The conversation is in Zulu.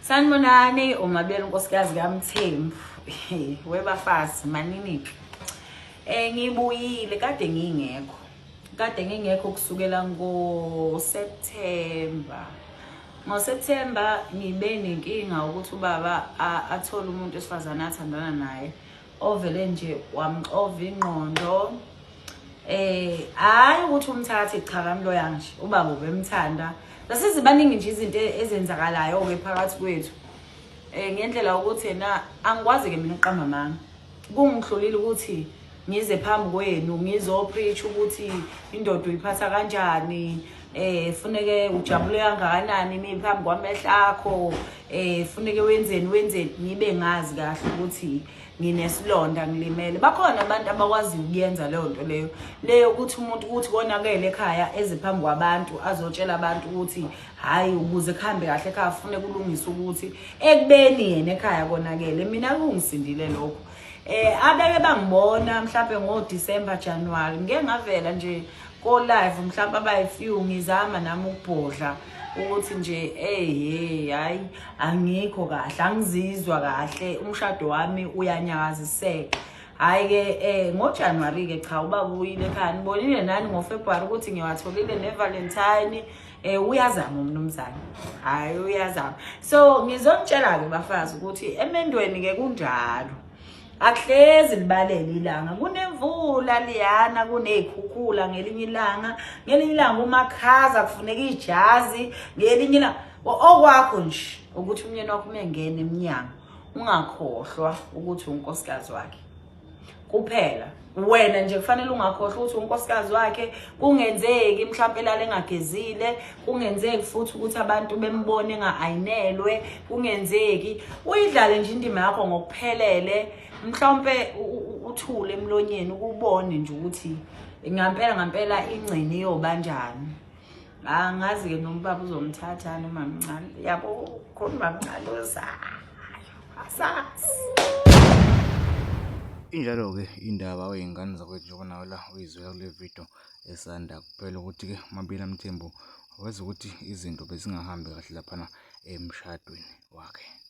Sanibonani, uMabele unkosikazi kaMthembu. Webafazi manini. Ngibuyile kade ngingekho kusukela ngoSeptember. NgoSeptember ngibe nenkinga ukuthi ubaba athole umuntu esifazana athandana naye ovele nje wamxova ingqondo. Hayi ukuthi umthathe cha kamloya nje ubaba ubemthanda. Lasizibaningi nje izinto ezenzakalayo ke phakathi kwethu. Ngendlela ukuthi yena angikwazi ke mina uqamba manga. Kungihlolile ukuthi ngize phambi kwenu ngizopreach ukuthi indoda uyiphatha kanjani, funeke ujabule kangakanani niphambi kwamehla akho, funeke wenzeni ngibe ngazi kahle ukuthi nginesilonda ngilimele. Bakhona abantu abakwazi ukuyenza leyo nto leyo ukuthi umuntu ukuthi konakele ekhaya eziphambi kwabantu azotshela abantu ukuthi hayi ukuze kuhambe kahle ekhaya funeka kulungise ukuthi ekubeni yena ekhaya konakele. Mina kungisindile lokho. Abeke bangibona mhlawumbe ngoDecember January ngeke ngavela nje ko live mhlawumbe abayifew ngizama nami ukubhodla ukuthi nje hayi angikho kahle, angizizwa kahle, umshado wami uyanyakaziseka. Hayi ke ngoJanuary ke cha ubaba uyile ekhaya nibonile nani ngoFebruary ukuthi ngiwatholile neValentine. Uyazama umnumzane, hayi uyazama. So ngizokutshela ke bafazi ukuthi emendweni ke kunjalo. Akuhlezi libalele ilanga, kunemvula liyana, kunezikhukhula ngelinye ilanga umakhaza kufuneka ijazi ngelinye ilanga. Okwakho nje ukuthi umyeni wakho umengene eminyango ungakhohlwa ukuthi unkosikazi wakhe kuphela. Wena nje kufanele ungakhohlwa ukuthi unkosikazi wakhe. Kungenzeki mhlawumbe lale engagezile, kungenzeki futhi ukuthi abantu bembone engaayinelwe, kungenzeki uyidlale nje indima yakho ngokuphelele. Mhlawumbe uthule emlonyeni ukubone nje ukuthi ngampela ingcini iyobanjani. Angazi ke noma ubaba uzomthatha noma mncane. Yabo khona bamncalozayo. Asazi. Injalo ke indaba oyingane zakwethu njengoba la uyizwela kule video esanda kuphela ukuthi ke uMabele Mthembu wazi ukuthi izinto bezingahambi kahle lapha emshadweni wakhe.